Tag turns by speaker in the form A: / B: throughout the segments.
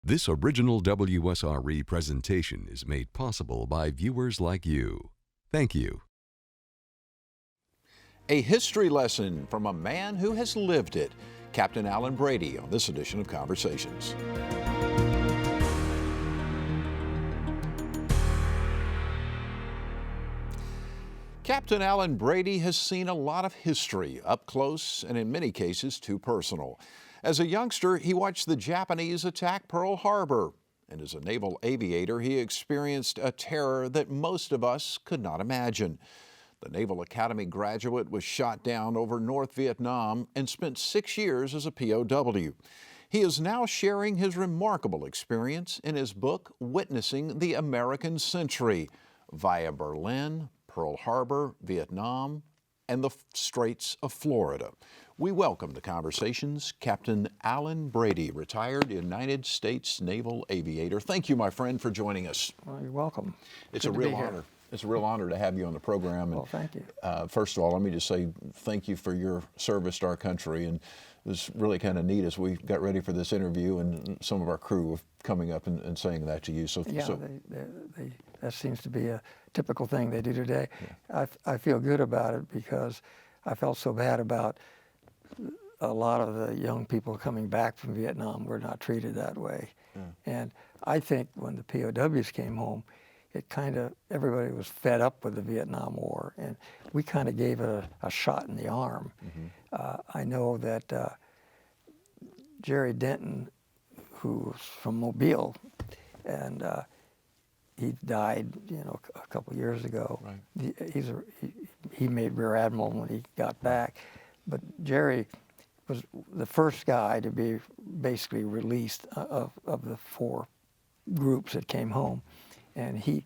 A: This original WSRE presentation is made possible by viewers like you. Thank you.
B: A history lesson from a man who has lived it. Captain Allen Brady on this edition of Conversations. Captain Allen Brady has seen a lot of history, up close and in many cases too personal. As a youngster, he watched the Japanese attack Pearl Harbor. And as a naval aviator, he experienced a terror that most of us could not imagine. The Naval Academy graduate was shot down over North Vietnam and spent 6 years as a POW. He is now sharing his remarkable experience in his book, Witnessing the American Century, via Berlin, Pearl Harbor, Vietnam, and the Straits of Florida. We welcome to Conversations Captain Allen Brady, retired United States Naval Aviator. Thank you, my friend, for joining us.
C: Well, you're welcome.
B: It's a real honor. It's a real honor to have you on the program.
C: Well, thank you.
B: First of all, let me just say thank you for your service to our country. And it was really kind of neat as we got ready for this interview, and some of our crew were coming up and saying that to you.
C: That seems to be a typical thing they do today. Yeah. I feel good about it because I felt so bad about a lot of the young people coming back from Vietnam were not treated that way. Yeah. And I think when the POWs came home, everybody was fed up with the Vietnam War, and we kind of gave it a shot in the arm. Mm-hmm. I know that Jerry Denton, who was from Mobile, and he died, a couple years ago. Right. He made Rear Admiral when he got back, but Jerry was the first guy to be basically released of the four groups that came home. And he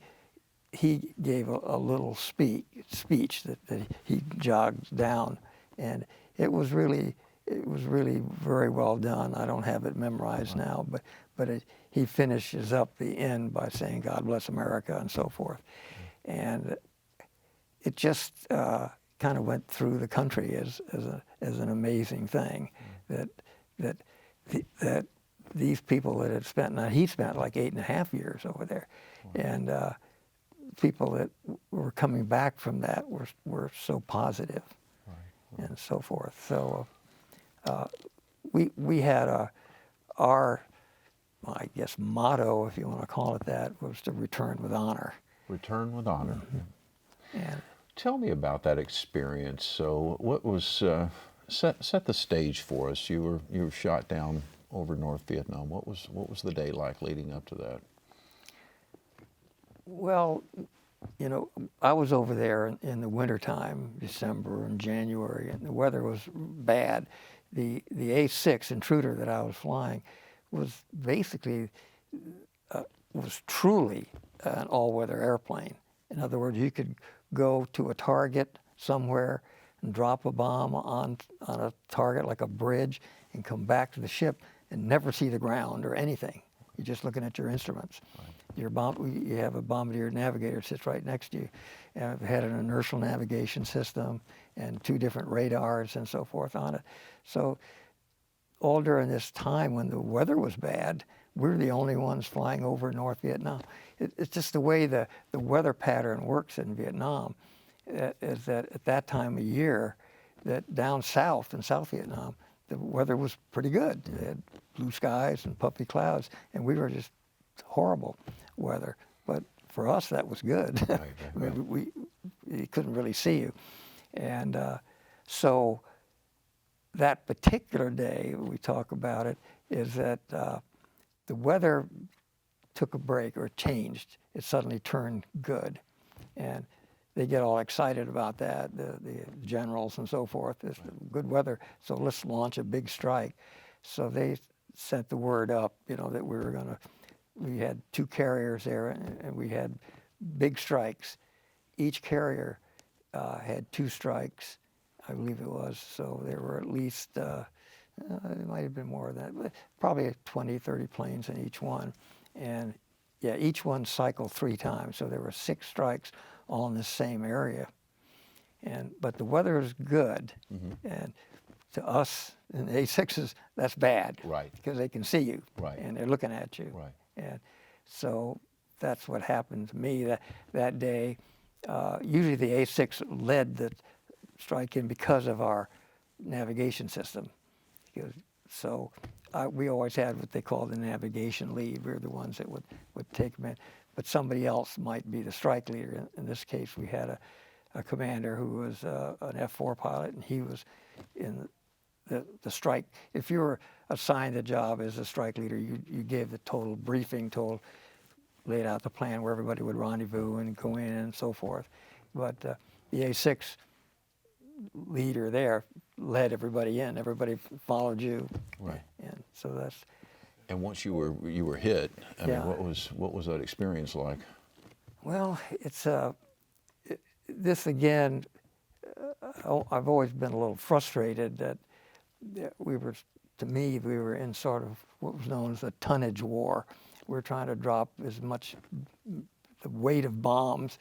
C: gave a little speech that he jogged down, and it was really very well done. I don't have it memorized now, but he finishes up the end by saying "God bless America" and so forth, and it just kind of went through the country as an amazing thing that these people that had spent, now he spent like 8.5 years over there. And people that were coming back from that were so positive, right. And so forth. So we had our, I guess, motto, if you want to call it that, was to return with honor. Return with honor. Mm-hmm. And
B: tell me about that experience. So what was set the stage for us? You were shot down over North Vietnam. What was the day like leading up to that?
C: Well, I was over there in the wintertime, December and January, and the weather was bad. The A-6 Intruder that I was flying was basically, was truly an all-weather airplane. In other words, you could go to a target somewhere and drop a bomb on a target like a bridge and come back to the ship and never see the ground or anything. You're just looking at your instruments. Right. You have a bombardier navigator sits right next to you. It had an inertial navigation system and 2 different radars and so forth on it. So all during this time when the weather was bad, we were the only ones flying over North Vietnam. It's just the way the weather pattern works in Vietnam, is that at that time of year, that down south in South Vietnam, the weather was pretty good. They had blue skies and puffy clouds, and we were just horrible weather. But for us, that was good. Right, right, right. I mean, you couldn't really see you. And so that particular day, we talk about it, is that the weather took a break or changed. It suddenly turned good. And they get all excited about that, the generals and so forth. It's good weather, so let's launch a big strike. So they sent the word up, that we had 2 carriers there, and we had big strikes. Each carrier had 2 strikes, I believe it was. So there were at least, it might have been more than that, but probably 20, 30 planes in each one. And yeah, each one cycled 3 times. So there were 6 strikes all in the same area. But the weather was good. Mm-hmm. And to us in the A6s, that's bad.
B: Right.
C: Because they can see you.
B: Right.
C: And they're looking at you.
B: Right.
C: And so that's what happened to me that day. Usually the A6 led the strike in because of our navigation system. So we always had what they call the navigation lead. We were the ones that would take them in. But somebody else might be the strike leader. In this case, we had a commander who was an F-4 pilot, and he was in the strike. If you were assigned the job as a strike leader, you gave the total briefing, laid out the plan where everybody would rendezvous and go in and so forth. But the A6 leader there led everybody in. Everybody followed you.
B: Right.
C: And so that's.
B: And once you were hit, I
C: Yeah.
B: mean, what was that experience like?
C: Well, it's this again. I've always been a little frustrated that we were in sort of what was known as a tonnage war. We're trying to drop as much the weight of bombs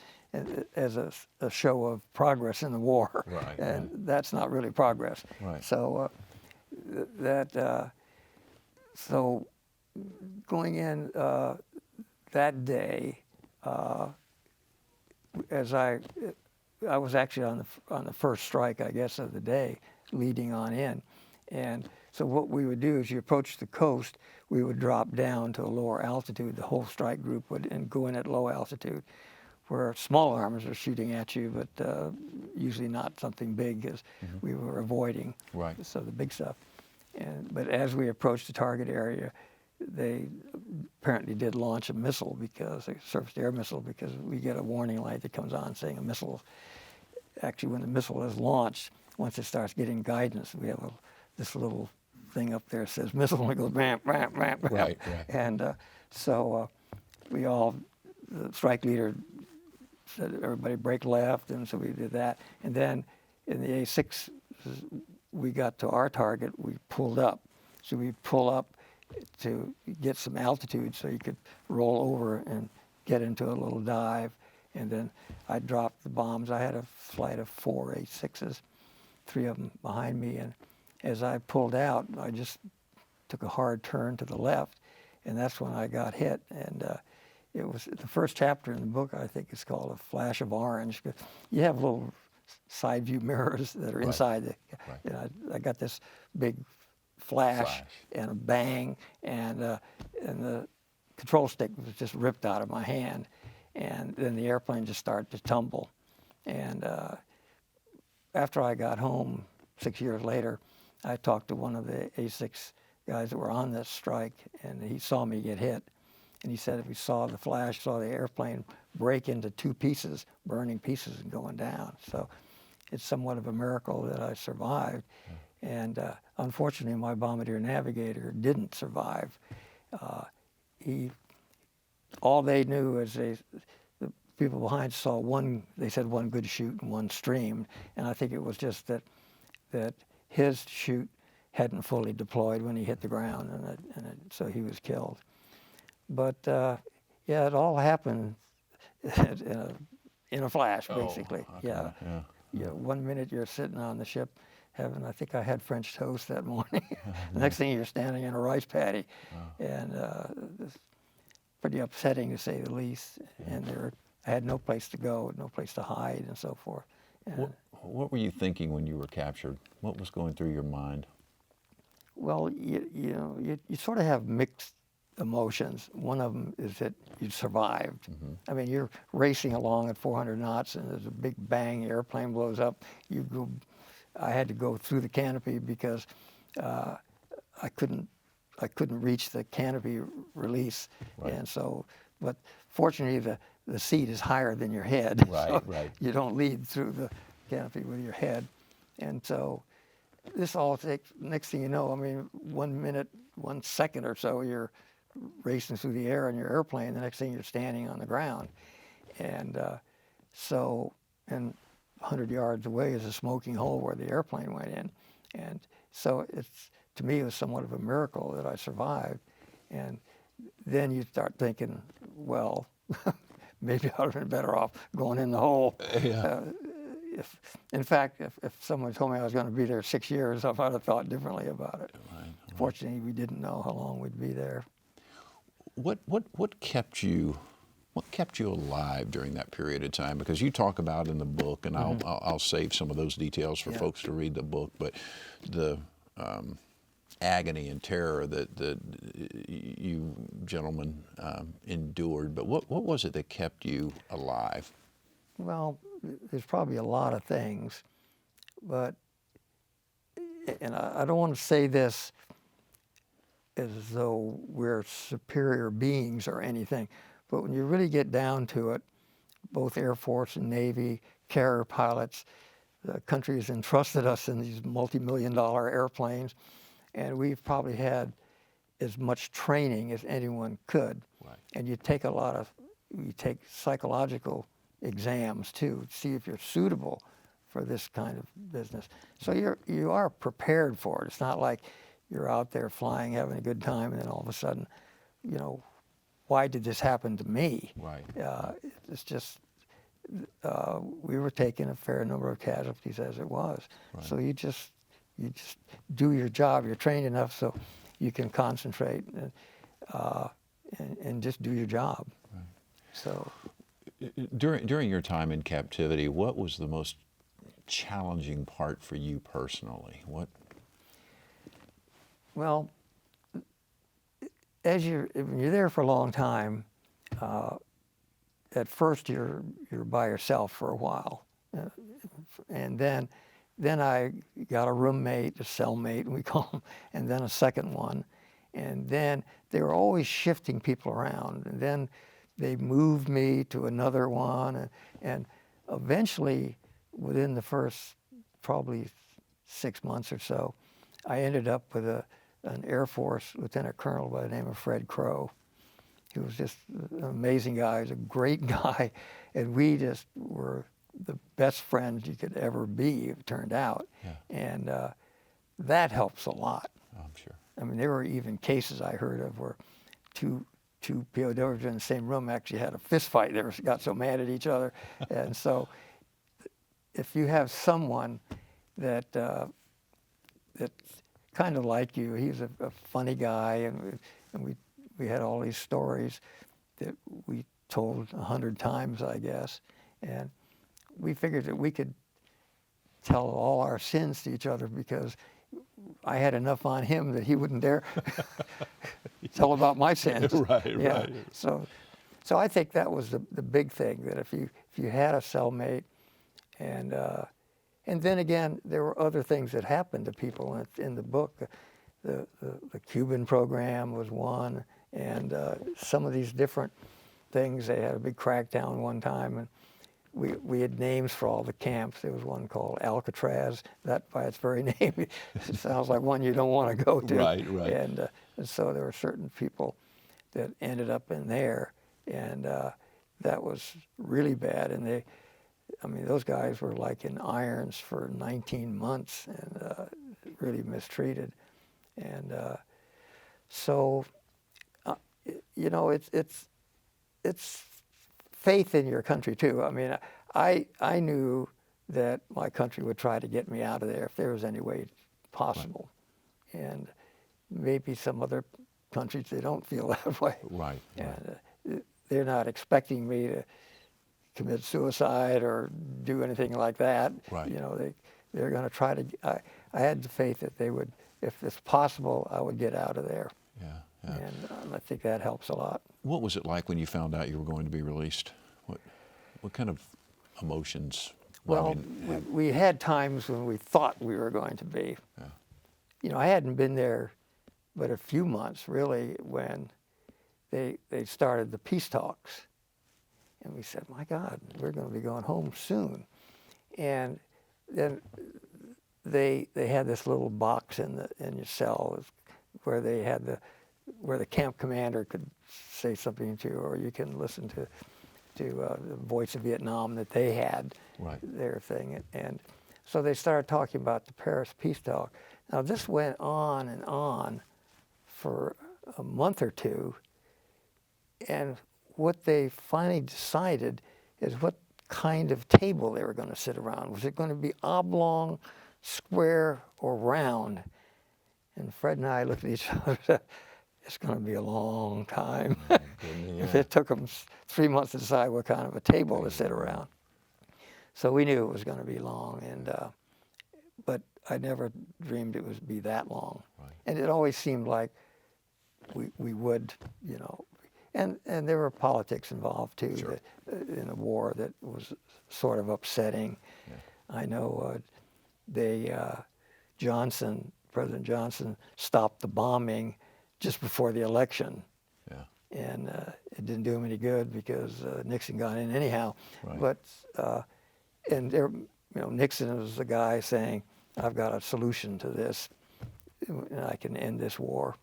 C: as a show of progress in the war,
B: Right,
C: and that's not really progress.
B: Right.
C: So so going in that day, as I was actually on the first strike, I guess, of the day, leading on in, and so what we would do is you approach the coast, we would drop down to a lower altitude. The whole strike group would and go in at low altitude, where small armors are shooting at you, but usually not something big, as we were avoiding.
B: Right.
C: So the big stuff. But as we approached the target area, they apparently did launch a missile, because a surface-to-air missile, because we get a warning light that comes on saying a missile. Actually, when the missile is launched, once it starts getting guidance, we have this little thing up there that says missile, and it goes bam, bam, bam, bam.
B: Right.
C: And so the strike leader said, everybody break left, and so we did that. And then in the A6, we got to our target, we pulled up. So we pull up to get some altitude so you could roll over and get into a little dive. And then I dropped the bombs. I had a flight of 4 A6s, 3 of them behind me. And as I pulled out, I just took a hard turn to the left, and that's when I got hit. And it was the first chapter in the book, I think, is called A Flash of Orange. You have little side view mirrors that are inside the, you know, I got this big flash and a bang, and the control stick was just ripped out of my hand, and then the airplane just started to tumble. And after I got home 6 years later, I talked to one of the A6 guys that were on this strike, and he saw me get hit. And he said if he saw the flash, saw the airplane break into 2 pieces, burning pieces and going down. So it's somewhat of a miracle that I survived. And unfortunately, my bombardier navigator didn't survive. All they knew is the people behind saw they said one good shoot and one streamed. And I think it was just that his chute hadn't fully deployed when he hit the ground, so he was killed. But yeah, it all happened in a flash, basically. Yeah. 1 minute you're sitting on the ship having, I think I had French toast that morning. The next thing you're standing in a rice paddy, and it's pretty upsetting to say the least. And I had no place to go, no place to hide, and so forth. And
B: what were you thinking when you were captured? What was going through your mind?
C: Well, you sort of have mixed emotions. One of them is that you survived. I mean, you're racing along at 400 knots, and there's a big bang, the airplane blows up. I had to go through the canopy because I couldn't reach the canopy release, and so. But fortunately, the seat is higher than your head, so you don't lead through the canopy with your head, and so. This all takes, next thing you know, I mean, 1 minute, 1 second or so, you're racing through the air in your airplane. The next thing you're standing on the ground. And and 100 yards away is a smoking hole where the airplane went in. And so to me, it was somewhat of a miracle that I survived. And then you start thinking, well, maybe I would have been better off going in the hole. in fact, if someone told me I was going to be there 6 years, I might have thought differently about it.
B: Right.
C: Fortunately, we didn't know how long we'd be there.
B: What kept you alive during that period of time? Because you talk about in the book, and I'll save some of those details for folks to read the book, but the agony and terror that you gentlemen endured. But what was it that kept you alive?
C: Well, there's probably a lot of things, but, and I don't want to say this as though we're superior beings or anything, but when you really get down to it, both Air Force and Navy, carrier pilots, the country has entrusted us in these multi-million-dollar airplanes, and we've probably had as much training as anyone could.
B: Right.
C: And you take psychological exams too, to see if you're suitable for this kind of business. So you are prepared for it. It's not like you're out there flying, having a good time, and then all of a sudden, you know, why did this happen to me?
B: Right.
C: It's just we were taking a fair number of casualties as it was. Right. So you just do your job. You're trained enough so you can concentrate and just do your job. Right. So
B: during your time in captivity, what was the most challenging part for you personally? What?
C: Well, when you're there for a long time, at first you're by yourself for a while, and then I got a roommate, a cellmate, we call them, and then a second one, and then they were always shifting people around, and then they moved me to another one, and eventually, within the first probably 6 months or so, I ended up with an Air Force lieutenant colonel by the name of Fred Crow. He was just an amazing guy. He was a great guy, and we just were the best friends you could ever be, it turned out. Yeah. And that helps a lot.
B: Oh, I'm sure.
C: I mean, there were even cases I heard of where two POWs in the same room actually had a fist fight. They got so mad at each other. And so if you have someone that's kind of like you, he was a funny guy, and we had all these stories that we told 100 times, I guess. And we figured that we could tell all our sins to each other because I had enough on him that he wouldn't dare tell about my sins.
B: Right,
C: yeah.
B: right.
C: So I think that was the big thing, that if you had a cellmate, and then again, there were other things that happened to people in the book. The Cuban program was one, and some of these different things. They had a big crackdown one time, and we had names for all the camps. There was one called Alcatraz. That, by its very name, it sounds like one you don't want to go to.
B: Right, right.
C: And so there were certain people that ended up in there, and that was really bad. And those guys were like in irons for 19 months and really mistreated. And so, it's faith in your country too. I mean, I knew that my country would try to get me out of there if there was any way possible. Right. And maybe some other countries, they don't feel that way.
B: Right.
C: And they're not expecting me to commit suicide or do anything like that.
B: Right.
C: They're going to try to. I had the faith that they would, if it's possible, I would get out of there.
B: Yeah. Yeah.
C: And I think that helps a lot.
B: What was it like when you found out you were going to be released? What kind of emotions?
C: Well, we had times when we thought we were going to be. Yeah. I hadn't been there but a few months, really, when they started the peace talks. And we said, my God, we're going to be going home soon. And then they had this little box in your cell where they had where the camp commander could say something to you, or you can listen to the Voice of Vietnam that they had, right, their thing. And so they started talking about the Paris peace talk. Now this went on and on for a month or two, and what they finally decided is what kind of table they were going to sit around. Was it going to be oblong, square, or round? And Fred and I looked at each other and said, it's going to be a long time. If it took them 3 months to decide what kind of a table to sit around. So we knew it was going to be long, but I never dreamed it would be that long.
B: Right.
C: And it always seemed like we would, you know, and there were politics involved too.
B: Sure.
C: In the war that was sort of upsetting.
B: Yeah.
C: I know President Johnson stopped the bombing just before the election.
B: Yeah.
C: And it didn't do him any good because Nixon got in anyhow.
B: Right.
C: But and there, you know, Nixon was the guy saying, "I've got a solution to this, and I can end this war."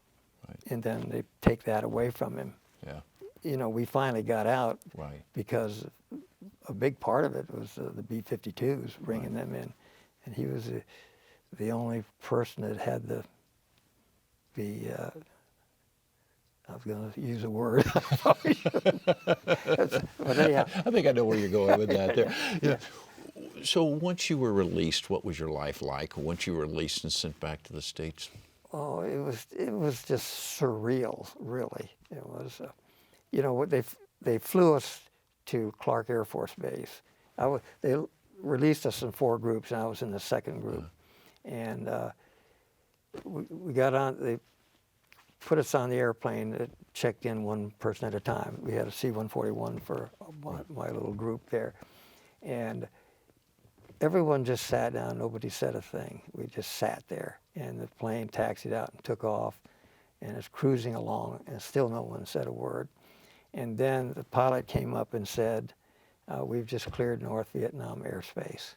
B: Right.
C: And then they take that away from him.
B: Yeah.
C: You know, we finally got out
B: Right.
C: because a big part of it was the B-52s bringing them in, and he was the only person that had the I was going to use a word. But anyhow.
B: I think I know where you're going with that there.
C: Yeah.
B: So once you were released, what was your life like? Once you were released and sent back to the States?
C: Oh, it was just surreal, really. It was, you know, they flew us to Clark Air Force Base. They released us in 4 groups, and I was in the second group. And we got on. They put us on the airplane. It checked in one person at a time. We had a C-141 for my little group there, and everyone just sat down. Nobody said a thing. We just sat there, and the plane taxied out and took off, and it's cruising along, and still no one said a word. And then the pilot came up and said, "We've just cleared North Vietnam airspace."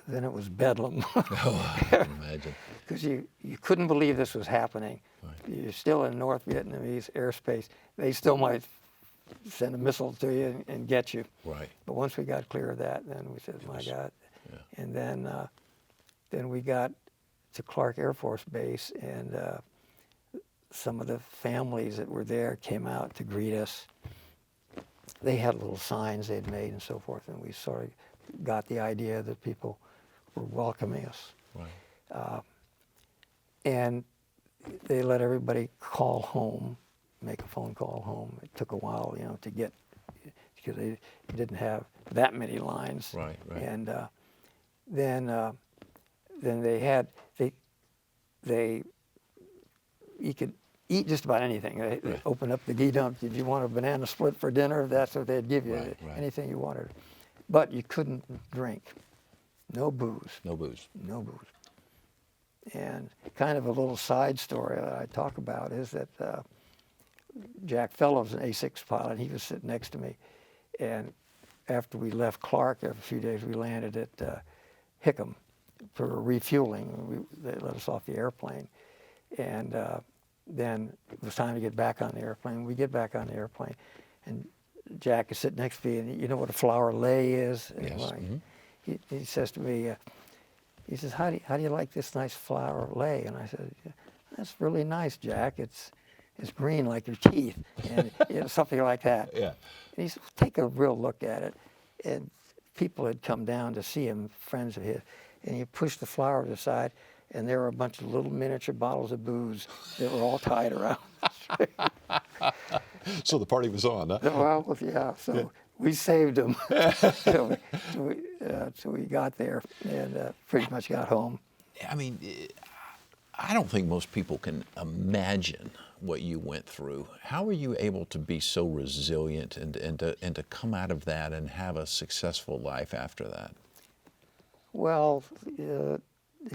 C: And then it was bedlam.
B: Oh, I can imagine.
C: Because you couldn't believe this was happening.
B: Right.
C: You're still in North Vietnamese airspace. They still might send a missile to you and get you.
B: Right.
C: But once we got clear of that, then we said, my God.
B: Yeah.
C: And then we got to Clark Air Force Base, and some of the families that were there came out to greet us. They had little signs they'd made and so forth, and we sort of got the idea that people were welcoming us.
B: Right.
C: And they let everybody call home, make a phone call home. It took a while, you know, to get, because they didn't have that many lines.
B: Right, right.
C: And then you could eat just about anything. They opened up the dump. Did you want a banana split for dinner? That's what they'd give you.
B: Right, right.
C: Anything you wanted. But you couldn't drink. No booze.
B: No booze.
C: No booze. And kind of a little side story that I talk about is that Jack Fellows, an A-6 pilot, he was sitting next to me. And after we left Clark, after a few days, we landed at Hickam for refueling. They let us off the airplane. And then it was time to get back on the airplane. We get back on the airplane, and Jack is sitting next to me, and you know what a flower lei is?
B: Yes. Mm-hmm.
C: He says to me, he says, how do you like this nice flower lei? And I said, that's really nice, Jack. It's green like your teeth, and you know, something like that.
B: Yeah.
C: And he said, take a real look at it. And people had come down to see him, friends of his, and he pushed the flower to the side, and there were a bunch of little miniature bottles of booze that were all tied around.
B: So the party was on, huh?
C: Well, yeah. So we saved them. so we got there and pretty much got home.
B: I mean, I don't think most people can imagine what you went through. How were you able to be so resilient and to come out of that and have a successful life after that?
C: Well, you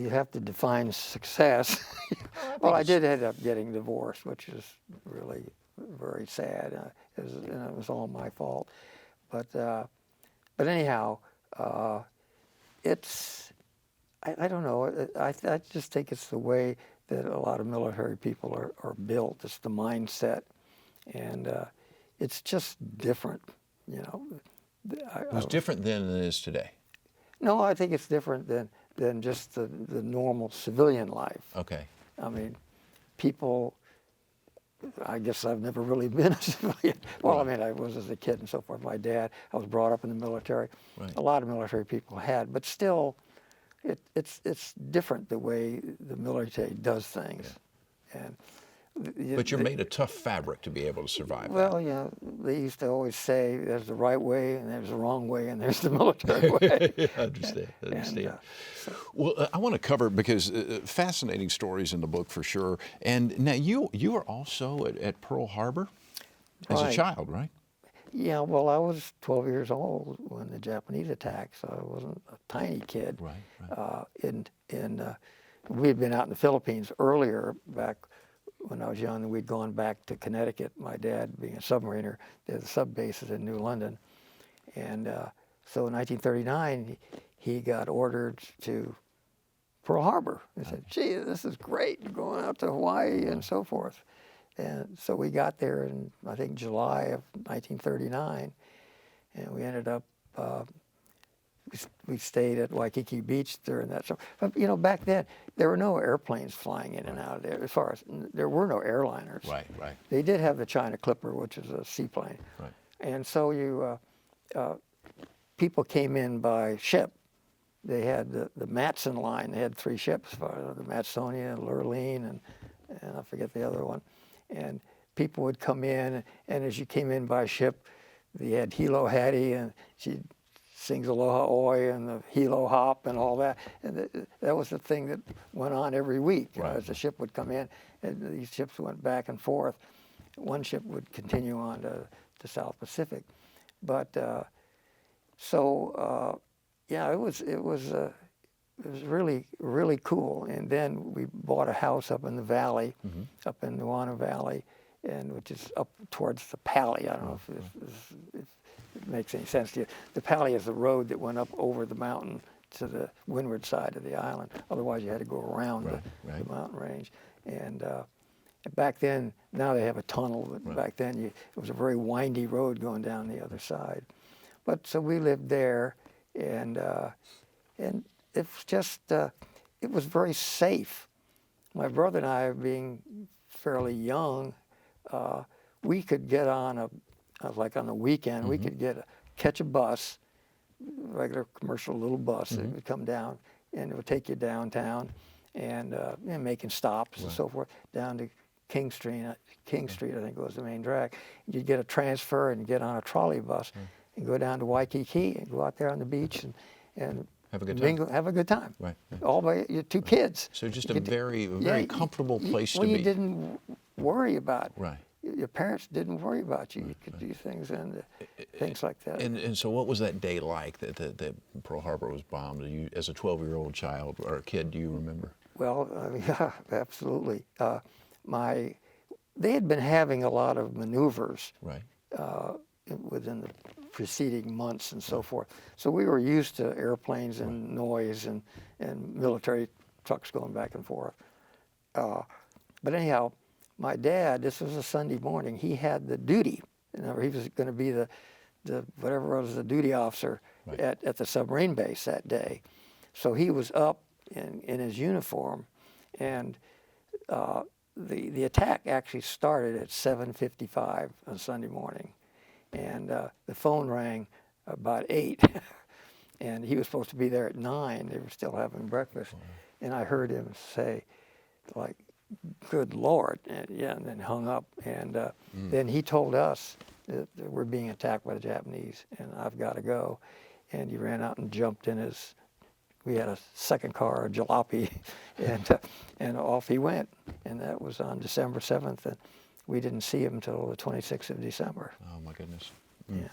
C: have to define success. Well, I did end up getting divorced, which is really very sad. And it was all my fault. But anyhow, it's, I don't know. I just think it's the way that a lot of military people are built. It's the mindset, and it's just different. You know,
B: It was different then than it is today.
C: No, I think it's different than just the normal civilian life.
B: Okay.
C: I mean, people I guess I've never really been a civilian. Well, I mean, I was as a kid and so forth. My dad, I was brought up in the military.
B: Right.
C: A lot of military people had, but still, it's different the way the military does things. Yeah. And
B: but you're made of tough fabric to be able to survive
C: well,
B: that.
C: you know, they used to always say there's the right way and there's the wrong way and there's the military way.
B: I understand. I understand.
C: And,
B: Well, I want to cover, because fascinating stories in the book for sure. And now you were also at Pearl Harbor as a
C: Right.
B: child, right?
C: yeah, well, I was 12 years old when the Japanese attacked, so I wasn't a tiny kid.
B: Right.
C: We had been out in the Philippines earlier, back when I was young, and we'd gone back to Connecticut. My dad, being a submariner, did the sub bases in New London. And so in 1939, he got ordered to Pearl Harbor. He said, gee, this is great, you're going out to Hawaii and so forth. And so we got there in, I think, July of 1939, and we ended up, we stayed at Waikiki Beach during that. So, but you know, back then, there were no airplanes flying in and out of there. As far as, there were no airliners.
B: Right.
C: They did have the China Clipper, which is a seaplane.
B: Right.
C: And so people came in by ship. They had the Matson line. They had 3 ships, the Matsonia, Lurleen, and I forget the other one. And people would come in, and as you came in by ship, they had Hilo Hattie, and she sings Aloha Oi and the Hilo Hop and all that. And that was the thing that went on every week. You know, as the ship would come in, and these ships went back and forth. One ship would continue on to South Pacific. But yeah, it was really, really cool. And then we bought a house up in the valley, up in Nuana Valley, and which is up towards the Pali. I don't know if it makes any sense to you. The Pali is the road that went up over the mountain to the windward side of the island. Otherwise, you had to go around the mountain range. And back then, now they have a tunnel, but back then it was a very windy road going down the other side. But so we lived there, and it was just, it was very safe. My brother and I, being fairly young, we could get on like on the weekend, we could catch a bus, regular commercial little bus that would come down, and it would take you downtown, and making stops and so forth, down to King Street, I think was the main drag. You'd get a transfer and get on a trolley bus and go down to Waikiki and go out there on the beach and
B: have a good time.
C: mingle, have a good time.
B: Right.
C: All by your 2 kids.
B: So just a very comfortable place to
C: well,
B: be.
C: you didn't worry about.
B: Right.
C: Your parents didn't worry about you. You could do things and things like that.
B: And so what was that day like that Pearl Harbor was bombed? You, as a 12-year-old child or a kid, do you remember?
C: Well, yeah, absolutely. They had been having a lot of maneuvers within the preceding months and so forth. So we were used to airplanes and noise and military trucks going back and forth. But anyhow, my dad, this was a Sunday morning, he had the duty. You know, he was going to be the whatever was the duty officer at the submarine base that day. So he was up in his uniform, and the attack actually started at 7:55 on Sunday morning, and the phone rang about 8, and he was supposed to be there at 9. They were still having breakfast, and I heard him say, like, "Good Lord," and then hung up, and then he told us that we're being attacked by the Japanese, and I've got to go, and he ran out and jumped in his. We had a second car, a jalopy, and off he went. And that was on December 7th, and we didn't see him until the 26th of December.
B: Oh, my goodness.
C: Yeah.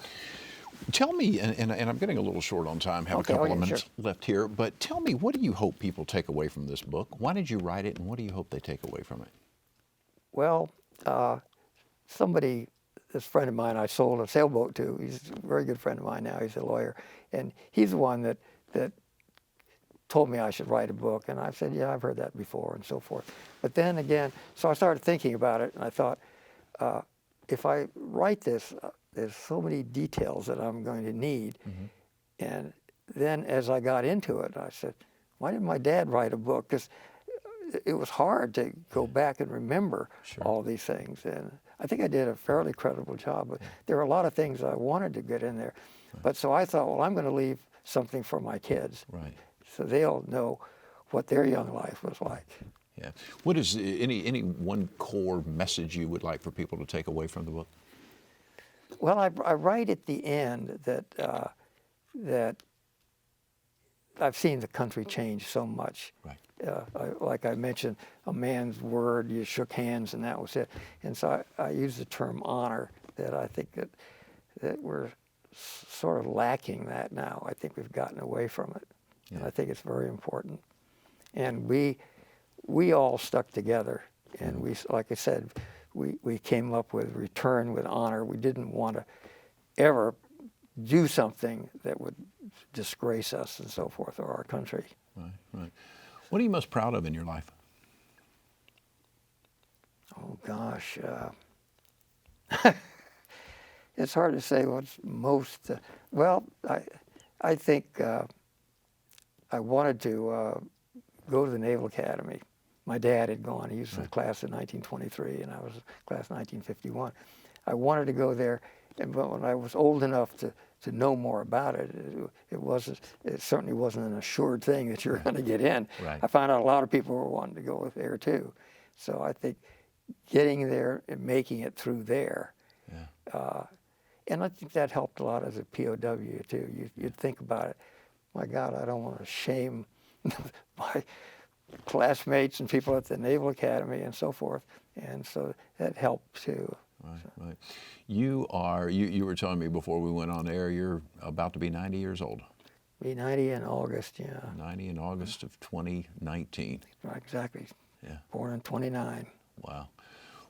B: Tell me, and I'm getting a little short on time, have a couple of minutes left here, but tell me, what do you hope people take away from this book? Why did you write it, and what do you hope they take away from it?
C: Well, this friend of mine I sold a sailboat to, he's a very good friend of mine now, he's a lawyer, and he's the one that told me I should write a book, and I said, yeah, I've heard that before, and so forth. But then again, so I started thinking about it, and I thought, if I write this, there's so many details that I'm going to need. And then as I got into it, I said, why didn't my dad write a book? Because it was hard to go back and remember all these things. And I think I did a fairly credible job. But there were a lot of things I wanted to get in there. But so I thought, well, I'm going to leave something for my kids.
B: Right.
C: So they'll know what their young life was like.
B: Yeah. What is any one core message you would like for people to take away from the book?
C: Well, I write at the end that that I've seen the country change so much.
B: Right.
C: Like I mentioned, a man's word, you shook hands and that was it. And so I use the term honor, that I think that we're sort of lacking that now. I think we've gotten away from it. Yeah. And I think it's very important. And we all stuck together, and we, like I said, we came up with return with honor. We didn't want to ever do something that would disgrace us and so forth, or our country.
B: Right, right. What are you most proud of in your life?
C: Oh gosh, it's hard to say what's most. Well, I think I wanted to go to the Naval Academy. My dad had gone. He was in the class in 1923, and I was in class in 1951. I wanted to go there, but when I was old enough to know more about it, it certainly wasn't an assured thing that you're going to get in.
B: Right.
C: I found out a lot of people were wanting to go there too. So I think getting there and making it through there, and I think that helped a lot as a POW too. You'd think about it. My God, I don't want to shame my classmates and people at the Naval Academy and so forth, and so that helped too.
B: Right, right. You were telling me before we went on air, you're about to be 90 years old.
C: Be 90 in August, yeah.
B: 90 in August of 2019.
C: Right, exactly.
B: Yeah.
C: Born in 29.
B: Wow.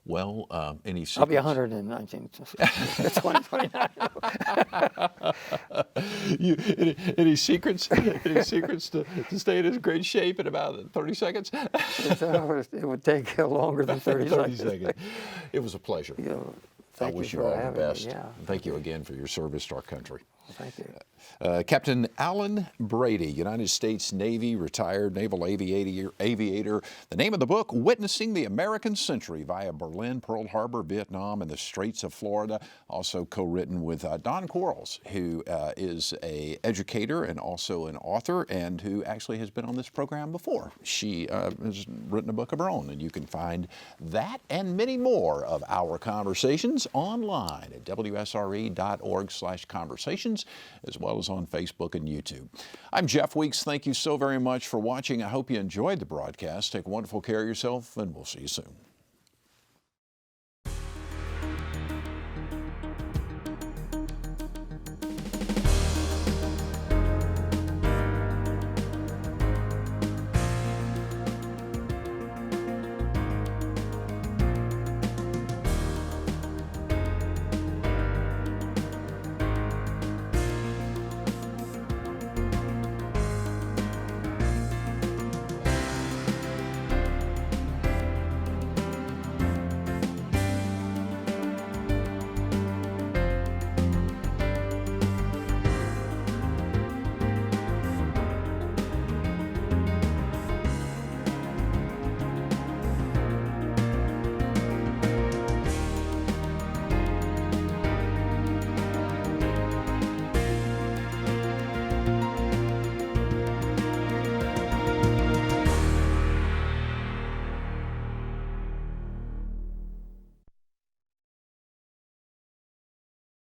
B: Well, any secrets?
C: I'll be 119. 2029.
B: Any secrets? Any secrets to stay in this great shape in about 30 seconds?
C: It would take longer than 30 seconds.
B: It was a pleasure. I wish you all the best. Thank you again for your service to our country.
C: Thank you.
B: Captain Allen Brady, United States Navy, retired Naval Aviator. The name of the book, Witnessing the American Century via Berlin, Pearl Harbor, Vietnam, and the Straits of Florida. Also co-written with Don Quarles, who is an educator and also an author, and who actually has been on this program before. She has written a book of her own, and you can find that and many more of our conversations online at WSRE.org/conversations, as well as on Facebook and YouTube. I'm Jeff Weeks. Thank you so very much for watching. I hope you enjoyed the broadcast. Take wonderful care of yourself, and we'll see you soon.